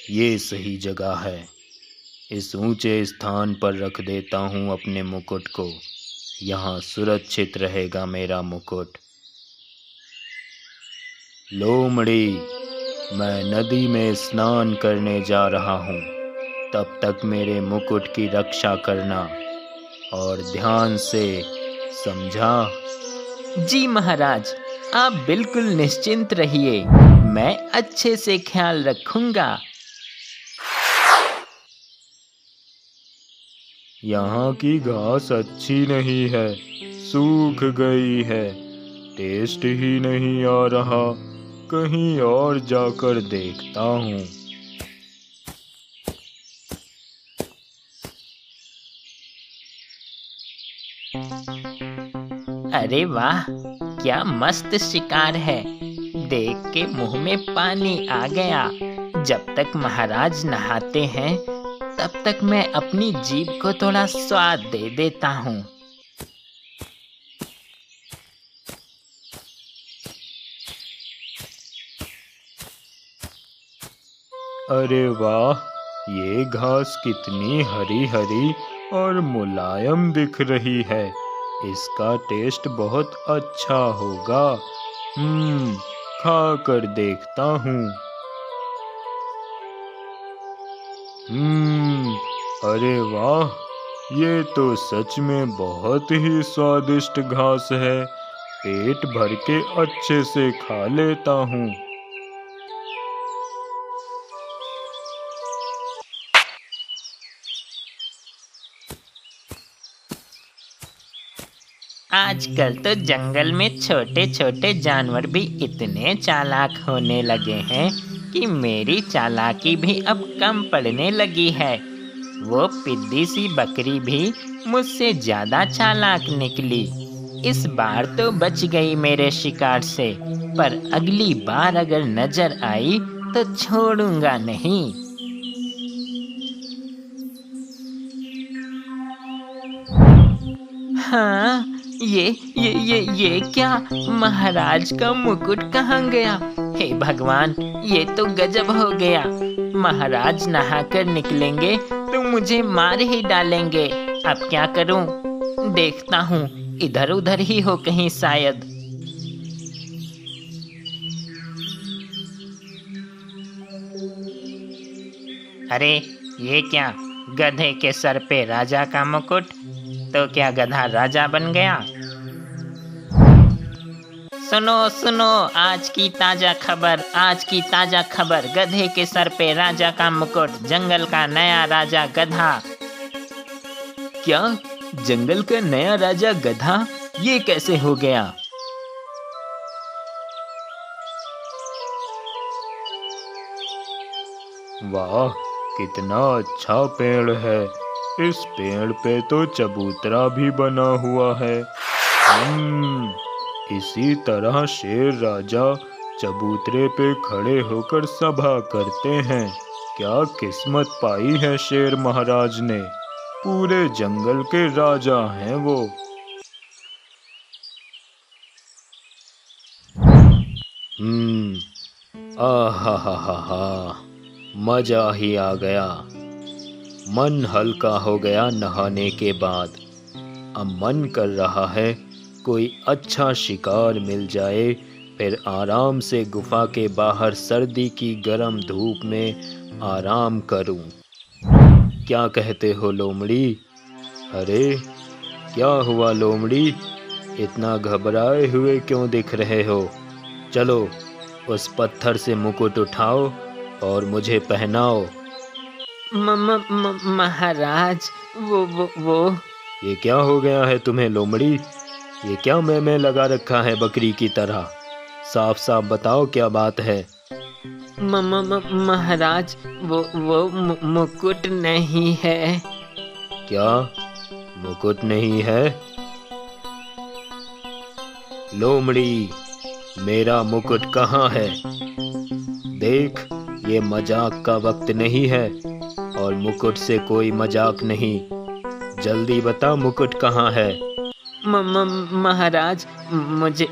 ये सही जगह है। इस ऊंचे स्थान पर रख देता हूँ अपने मुकुट को। यहाँ सुरक्षित रहेगा मेरा मुकुट। लोमड़ी, मैं नदी में स्नान करने जा रहा हूँ। तब तक मेरे मुकुट की रक्षा करना और ध्यान से, समझा? जी महाराज, आप बिल्कुल निश्चिंत रहिए, मैं अच्छे से ख्याल रखूंगा। यहाँ की घास अच्छी नहीं है, सूख गई है। टेस्ट ही नहीं आ रहा। कहीं और जाकर देखता हूँ। अरे वाह, क्या मस्त शिकार है। देख के मुंह में पानी आ गया। जब तक महाराज नहाते हैं तब तक मैं अपनी जीभ को थोड़ा स्वाद दे देता हूँ। अरे वाह, ये घास कितनी हरी हरी और मुलायम दिख रही है। इसका टेस्ट बहुत अच्छा होगा। खा कर देखता हूँ। अरे वाह, ये तो सच में बहुत ही स्वादिष्ट घास है। पेट भर के अच्छे से खा लेता हूँ। आजकल तो जंगल में छोटे छोटे जानवर भी इतने चालाक होने लगे हैं कि मेरी चालाकी भी अब कम पड़ने लगी है। वो पिद्दी सी बकरी भी मुझसे ज्यादा चालाक निकली। इस बार तो बच गई मेरे शिकार से, पर अगली बार अगर नजर आई तो छोड़ूंगा नहीं। हाँ, ये क्या? महाराज का मुकुट कहाँ गया? हे भगवान, ये तो गजब हो गया। महाराज नहाकर निकलेंगे तो मुझे मार ही डालेंगे। अब क्या करूं? देखता हूँ, इधर उधर ही हो कहीं शायद। अरे ये क्या? गधे के सर पे राजा का मुकुट? तो क्या गधा राजा बन गया? सुनो सुनो, आज की ताजा खबर। गधे के सर पे राजा का मुकुट, जंगल का नया राजा गधा। क्या? जंगल का नया राजा गधा? ये कैसे हो गया? वाह, कितना अच्छा पेड़ है। इस पेड़ पे तो चबूतरा भी बना हुआ है। इसी तरह शेर राजा चबूतरे पे खड़े होकर सभा करते हैं। क्या किस्मत पाई है शेर महाराज ने। पूरे जंगल के राजा हैं वो। आहा हा हा हा, मजा ही आ गया। मन हल्का हो गया नहाने के बाद। अब मन कर रहा है कोई अच्छा शिकार मिल जाए, फिर आराम से गुफा के बाहर सर्दी की गर्म धूप में आराम करूं। क्या कहते हो लोमड़ी? अरे क्या हुआ लोमड़ी? इतना घबराए हुए क्यों दिख रहे हो? चलो उस पत्थर से मुकुट उठाओ और मुझे पहनाओ। महाराज, वो ये क्या हो गया है तुम्हें लोमड़ी? ये क्या मैं लगा रखा है बकरी की तरह? साफ साफ बताओ क्या बात है। महाराज, वो मुकुट नहीं है। क्या मुकुट नहीं है? लोमड़ी, मेरा मुकुट कहाँ है? देख, ये मजाक का वक्त नहीं है और मुकुट से कोई मजाक नहीं। जल्दी बता मुकुट कहाँ है? महाराज,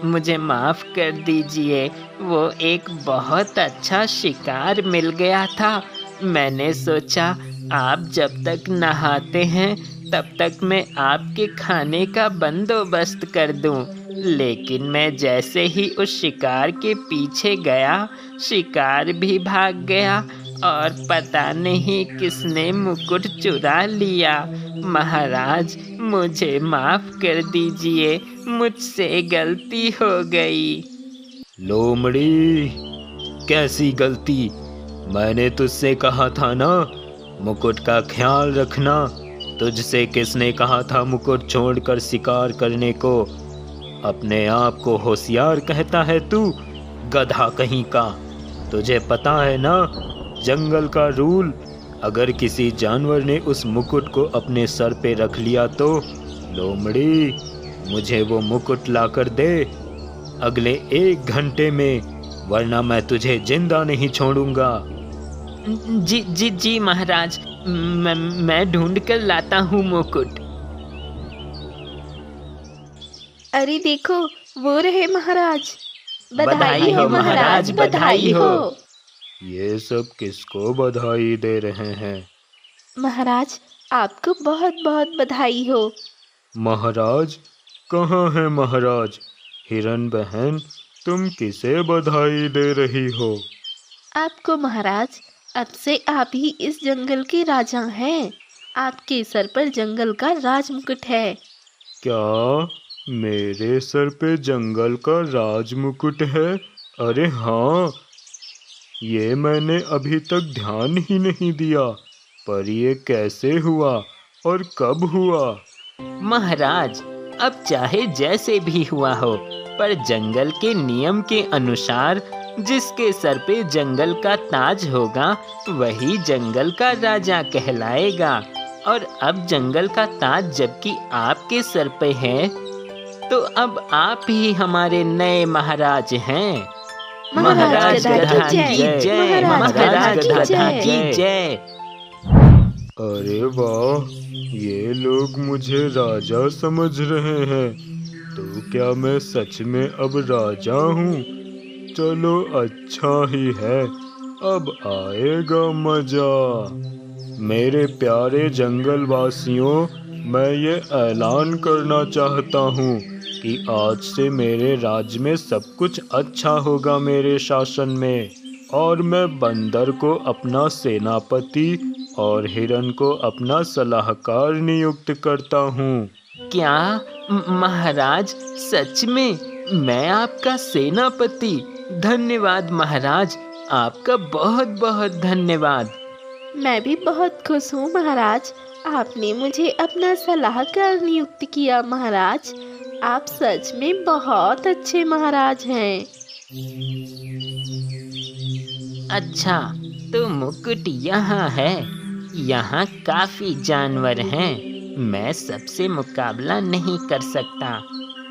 मुझे माफ कर दीजिए। वो एक बहुत अच्छा शिकार मिल गया था, मैंने सोचा आप जब तक नहाते हैं तब तक मैं आपके खाने का बंदोबस्त कर दूं। लेकिन मैं जैसे ही उस शिकार के पीछे गया, शिकार भी भाग गया और पता नहीं किसने मुकुट चुरा लिया। महाराज, मुझे माफ कर दीजिए, मुझसे गलती हो गई। लोमड़ी, कैसी गलती? मैंने तुझसे कहा था ना मुकुट का ख्याल रखना। तुझसे किसने कहा था मुकुट छोड़कर शिकार करने को? अपने आप को होशियार कहता है तू, गधा कहीं का। तुझे पता है ना जंगल का रूल, अगर किसी जानवर ने उस मुकुट को अपने सर पे रख लिया तो लोमड़ी, मुझे वो मुकुट लाकर दे अगले 1 घंटे में, वरना मैं तुझे जिंदा नहीं छोड़ूंगा। जी जी जी महाराज, मैं ढूंढ कर लाता हूँ मुकुट। अरे देखो, वो रहे महाराज। बधाई हो महाराज, बधाई हो। ये सब किसको बधाई दे रहे हैं? महाराज, आपको बहुत बहुत बधाई हो। महाराज? कहाँ है महाराज? हिरन बहन, तुम किसे बधाई दे रही हो? आपको महाराज, अब से आप ही इस जंगल के राजा हैं। आपके सर पर जंगल का राज मुकुट है। क्या मेरे सर पे जंगल का राज मुकुट है? अरे हाँ, ये मैंने अभी तक ध्यान ही नहीं दिया। पर ये कैसे हुआ और कब हुआ? महाराज, अब चाहे जैसे भी हुआ हो, पर जंगल के नियम के अनुसार जिसके सर पे जंगल का ताज होगा वही जंगल का राजा कहलाएगा। और अब जंगल का ताज जबकि आपके सर पे है, तो अब आप ही हमारे नए महाराज हैं। महाराज गधा की जय, महाराज गधा की जय। अरे वाह, ये लोग मुझे राजा समझ रहे हैं, तो क्या मैं सच में अब राजा हूँ? चलो अच्छा ही है, अब आएगा मजा। मेरे प्यारे जंगल वासियों, मैं ये ऐलान करना चाहता हूँ कि आज से मेरे राज्य में सब कुछ अच्छा होगा मेरे शासन में। और मैं बंदर को अपना सेनापति और हिरन को अपना सलाहकार नियुक्त करता हूँ। क्या महाराज, सच में? मैं आपका सेनापति? धन्यवाद महाराज, आपका बहुत बहुत धन्यवाद। मैं भी बहुत खुश हूँ महाराज, आपने मुझे अपना सलाहकार नियुक्त किया। महाराज, आप सच में बहुत अच्छे महाराज हैं। अच्छा, तो मुकुट यहाँ है। यहाँ काफी जानवर हैं, मैं सबसे मुकाबला नहीं कर सकता,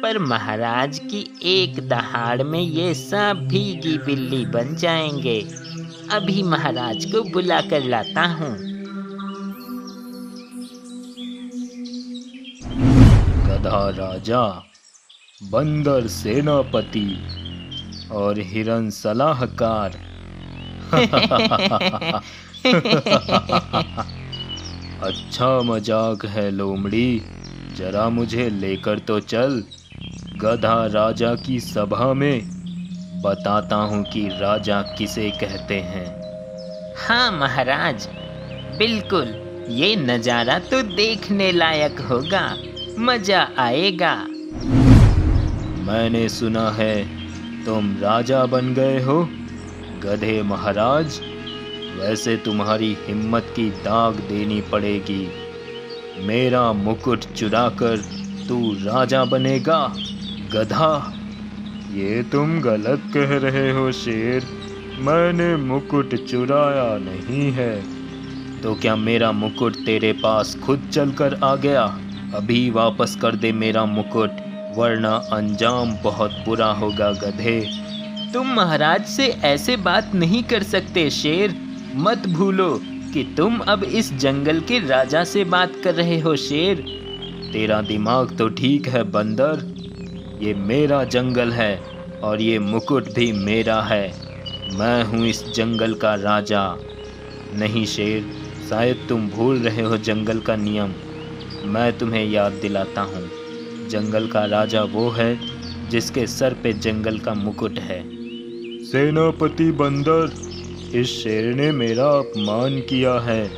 पर महाराज की एक दहाड़ में ये सब भीगी बिल्ली बन जाएंगे। अभी महाराज को बुला कर लाता हूँ। गधा राजा, बंदर सेनापति और हिरन सलाहकार। अच्छा मजाक है लोमड़ी, जरा मुझे लेकर तो चल गधा राजा की सभा में, बताता हूँ कि राजा किसे कहते हैं। हाँ महाराज, बिल्कुल, ये नज़ारा तो देखने लायक होगा, मजा आएगा। मैंने सुना है तुम राजा बन गए हो गधे महाराज। वैसे तुम्हारी हिम्मत की दाग देनी पड़ेगी। मेरा मुकुट चुराकर तू राजा बनेगा गधा। ये तुम गलत कह रहे हो शेर, मैंने मुकुट चुराया नहीं है। तो क्या मेरा मुकुट तेरे पास खुद चलकर आ गया? अभी वापस कर दे मेरा मुकुट, वरना अंजाम बहुत बुरा होगा गधे। तुम महाराज से ऐसे बात नहीं कर सकते शेर। मत भूलो कि तुम अब इस जंगल के राजा से बात कर रहे हो शेर। तेरा दिमाग तो ठीक है बंदर, ये मेरा जंगल है और ये मुकुट भी मेरा है। मैं हूँ इस जंगल का राजा। नहीं शेर, शायद तुम भूल रहे हो जंगल का नियम। मैं तुम्हें याद दिलाता हूँ। जंगल का राजा वो है जिसके सर पे जंगल का मुकुट है। सेनापति बंदर, इस शेर ने मेरा अपमान किया है,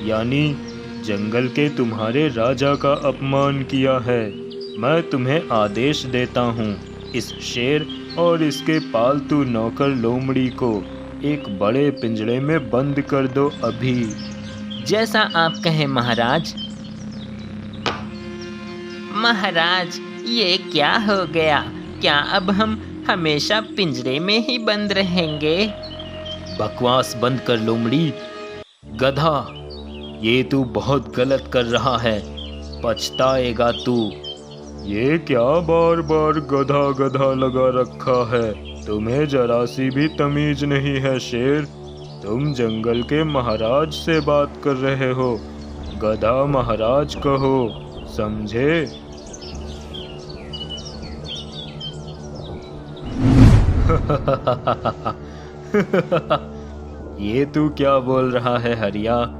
यानी जंगल के तुम्हारे राजा का अपमान किया है। मैं तुम्हें आदेश देता हूँ, इस शेर और इसके पालतू नौकर लोमड़ी को एक बड़े पिंजरे में बंद कर दो अभी। जैसा आप कहें महाराज। महाराज, ये क्या हो गया? क्या अब हम हमेशा पिंजरे में ही बंद रहेंगे? बकवास बंद कर लोमड़ी। गधा, ये तू बहुत गलत कर रहा है, पछताएगा तू। ये क्या बार बार गधा गधा लगा रखा है? तुम्हें जरा सी भी तमीज नहीं है शेर। तुम जंगल के महाराज से बात कर रहे हो, गधा महाराज कहो, समझे? ये तू क्या बोल रहा है हरिया?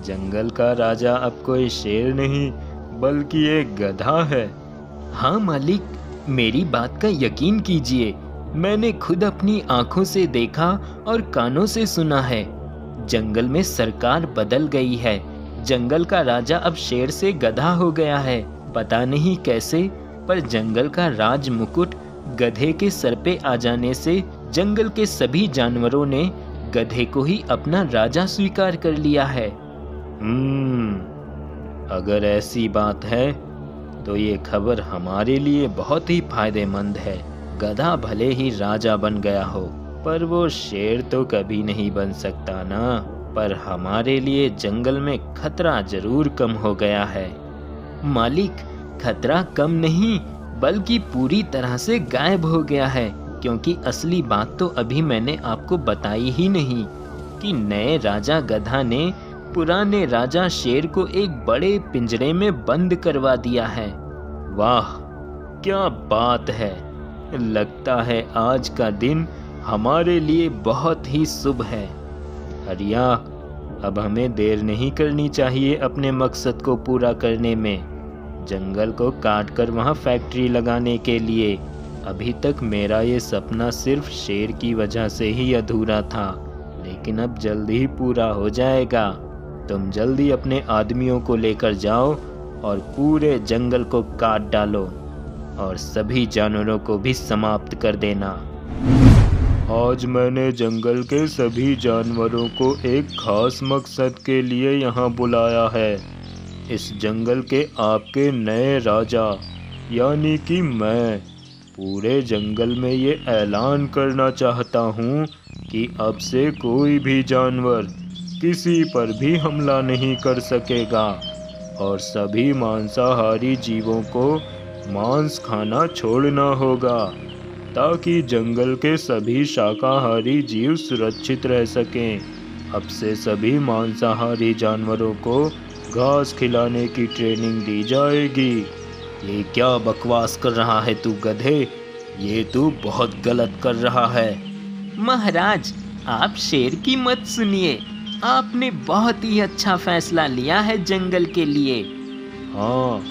जंगल का राजा अब कोई शेर नहीं बल्कि एक गधा है। हाँ मालिक, मेरी बात का यकीन कीजिए, मैंने खुद अपनी आंखों से देखा और कानों से सुना है। जंगल में सरकार बदल गई है। जंगल का राजा अब शेर से गधा हो गया है। पता नहीं कैसे, पर जंगल का राज मुकुट गधे के सर पे आ जाने से जंगल के सभी जानवरों ने गधे को ही अपना राजा स्वीकार कर लिया है। अगर ऐसी बात है तो ये खबर हमारे लिए बहुत ही फायदेमंद है। गधा भले ही राजा बन गया हो, पर वो शेर तो कभी नहीं बन सकता ना। पर हमारे लिए जंगल में खतरा जरूर कम हो गया है। मालिक, खतरा कम नहीं बल्कि पूरी तरह से गायब हो गया है, क्योंकि असली बात तो अभी मैंने आपको बताई ही नहीं कि नए राजा गधा ने पुराने राजा शेर को एक बड़े पिंजरे में बंद करवा दिया है। वाह, क्या बात है! लगता है आज का दिन हमारे लिए बहुत ही शुभ है। हरिया, अब हमें देर नहीं करनी चाहिए अपने मकसद को पूरा करने में। जंगल को काट कर वहाँ फैक्ट्री लगाने के लिए। अभी तक मेरा ये सपना सिर्फ शेर की वजह से ही अधूरा था, लेकिन अब जल्दी ही पूरा हो जाएगा। तुम जल्दी अपने आदमियों को लेकर जाओ और पूरे जंगल को काट डालो और सभी जानवरों को भी समाप्त कर देना। आज मैंने जंगल के सभी जानवरों को एक खास मकसद के लिए यहाँ बुलाया है। इस जंगल के आपके नए राजा यानी कि मैं पूरे जंगल में ये ऐलान करना चाहता हूँ कि अब से कोई भी जानवर किसी पर भी हमला नहीं कर सकेगा और सभी मांसाहारी जीवों को मांस खाना छोड़ना होगा, ताकि जंगल के सभी शाकाहारी जीव सुरक्षित रह सकें। अब से सभी मांसाहारी जानवरों को घास खिलाने की ट्रेनिंग दी जाएगी। ये क्या बकवास कर रहा है तू गधे? ये तू बहुत गलत कर रहा है। महाराज, आप शेर की मत सुनिए। आपने बहुत ही अच्छा फैसला लिया है जंगल के लिए। हाँ,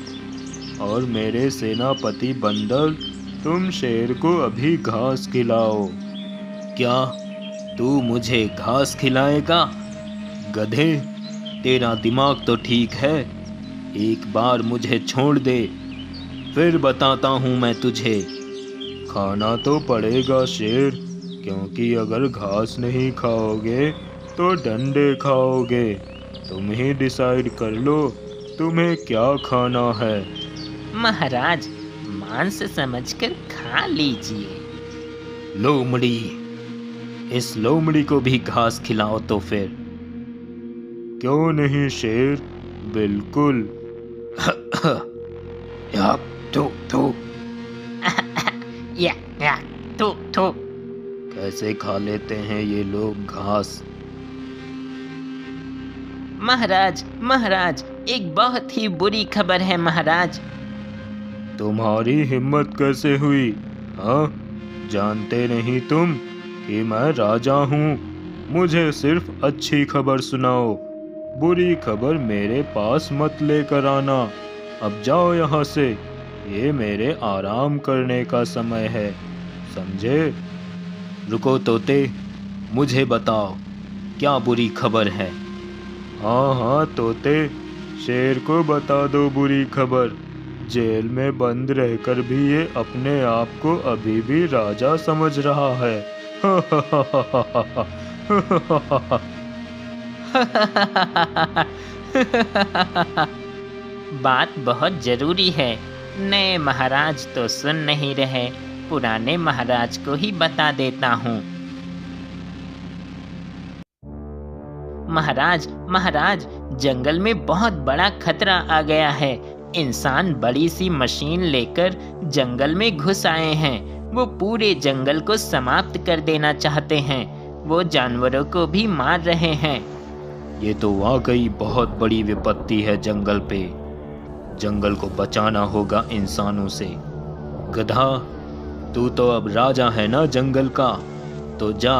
और मेरे सेनापति बंदर, तुम शेर को अभी घास खिलाओ। क्या तू मुझे घास खिलाएगा? गधे, तेरा दिमाग तो ठीक है। एक बार मुझे छोड़ दे, फिर बताता हूँ मैं तुझे। खाना तो पड़ेगा शेर, क्योंकि अगर घास नहीं खाओगे तो डंडे खाओगे। तुम ही डिसाइड कर लो तुम्हें क्या खाना है। महाराज, मांस समझकर खा लीजिए। लोमड़ी, इस लोमड़ी को भी घास खिलाओ तो फिर। क्यों नहीं शेर, बिल्कुल। या तो कैसे खा लेते हैं ये लोग घास। महाराज, एक बहुत ही बुरी खबर है महाराज। तुम्हारी हिम्मत कैसे हुई? हाँ, जानते नहीं तुम कि मैं राजा हूँ? मुझे सिर्फ अच्छी खबर सुनाओ, बुरी खबर मेरे पास मत लेकर आना। अब जाओ यहाँ से, ये मेरे आराम करने का समय है, समझे? रुको तोते, मुझे बताओ क्या बुरी खबर है? हाँ हाँ तोते, शेर को बता दो बुरी खबर। जेल में बंद रहकर भी ये अपने आप को अभी भी राजा समझ रहा है। बात बहुत जरूरी है। नए महाराज तो सुन नहीं रहे, पुराने महाराज को ही बता देता हूँ। महाराज, महाराज, जंगल में बहुत बड़ा खतरा आ गया है। इंसान बड़ी सी मशीन लेकर जंगल में घुस आए हैं। वो पूरे जंगल को समाप्त कर देना चाहते हैं। वो जानवरों को भी मार रहे हैं। ये तो वाकई बहुत बड़ी विपत्ति है जंगल पे। जंगल को बचाना होगा इंसानों से। गधा, तू तो अब राजा है ना जंगल का, तो जा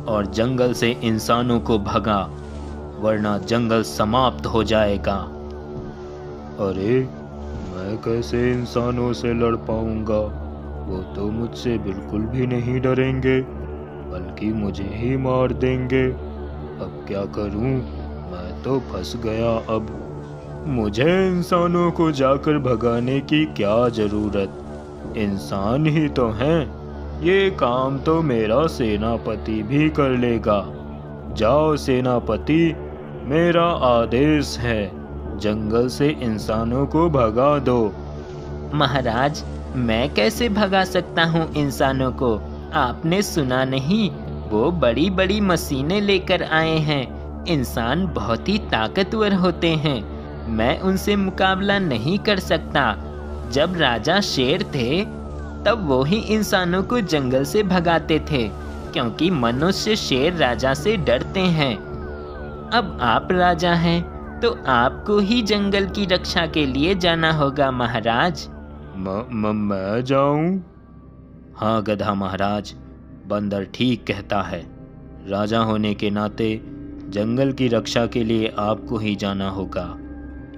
और जंगल से इंसानों को भगा, वरना जंगल समाप्त हो जाएगा। अरे, मैं कैसे इंसानों से लड़ पाऊंगा? वो तो मुझसे बिल्कुल भी नहीं डरेंगे, बल्कि मुझे ही मार देंगे। अब क्या करूं? मैं तो फंस गया। अब मुझे इंसानों को जाकर भगाने की क्या जरूरत? इंसान ही तो हैं। ये काम तो मेरा सेनापति भी कर लेगा। जाओ सेनापति, मेरा आदेश है, जंगल से इंसानों को भगा दो। महाराज, मैं कैसे भगा सकता हूँ इंसानों को? आपने सुना नहीं, वो बड़ी बड़ी मशीनें लेकर आए हैं। इंसान बहुत ही ताकतवर होते हैं, मैं उनसे मुकाबला नहीं कर सकता। जब राजा शेर थे तब वो ही इंसानों को जंगल से भगाते थे, क्योंकि मनुष्य शेर राजा से डरते हैं। अब आप राजा हैं तो आपको ही जंगल की रक्षा के लिए जाना होगा महाराज। मैं जाऊं? हाँ गधा महाराज, बंदर ठीक कहता है। राजा होने के नाते जंगल की रक्षा के लिए आपको ही जाना होगा।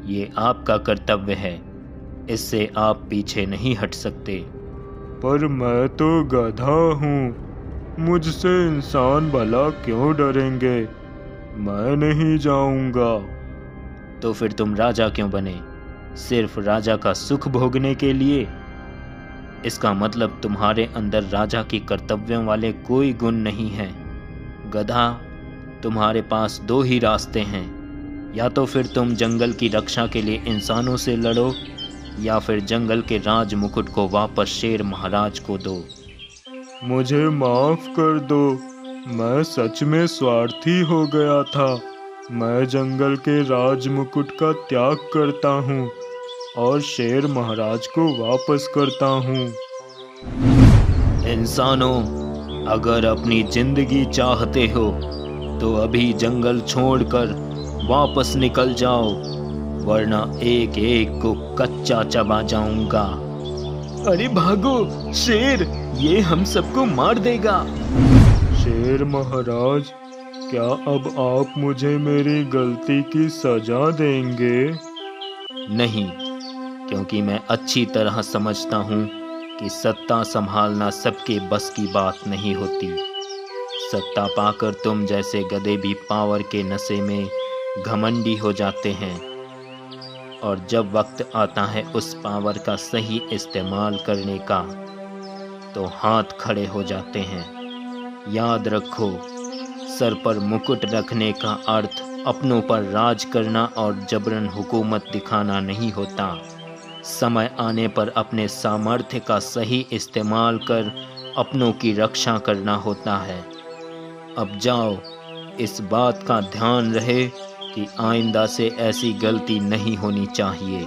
ये आपका कर्तव्य है, इससे आप पीछे नहीं हट सकते। पर मैं तो गधा हूँ, मुझसे इंसान भला क्यों डरेंगे? मैं नहीं जाऊंगा। तो फिर तुम राजा क्यों बने? सिर्फ राजा का सुख भोगने के लिए? इसका मतलब तुम्हारे अंदर राजा की कर्तव्यों वाले कोई गुण नहीं हैं। गधा, तुम्हारे पास दो ही रास्ते हैं, या तो फिर तुम जंगल की रक्षा के लिए इंसानों से लड़ो, या फिर जंगल के राज मुकुट को वापस शेर महाराज को दो। मुझे माफ कर दो, मैं सच में स्वार्थी हो गया था। मैं जंगल के राज मुकुट का त्याग करता हूँ और शेर महाराज को वापस करता हूँ। इंसानों, अगर अपनी जिंदगी चाहते हो तो अभी जंगल छोड़कर वापस निकल जाओ, वरना एक एक को कच्चा चबा जाऊंगा। अरे भागो, शेर ये हम सबको मार देगा। शेर महाराज, क्या अब आप मुझे मेरी गलती की सजा देंगे? नहीं, क्योंकि मैं अच्छी तरह समझता हूँ कि सत्ता संभालना सबके बस की बात नहीं होती। सत्ता पाकर तुम जैसे गधे भी पावर के नशे में घमंडी हो जाते हैं, और जब वक्त आता है उस पावर का सही इस्तेमाल करने का तो हाथ खड़े हो जाते हैं। याद रखो, सर पर मुकुट रखने का अर्थ अपनों पर राज करना और जबरन हुकूमत दिखाना नहीं होता। समय आने पर अपने सामर्थ्य का सही इस्तेमाल कर अपनों की रक्षा करना होता है। अब जाओ, इस बात का ध्यान रहे कि आइंदा से ऐसी गलती नहीं होनी चाहिए।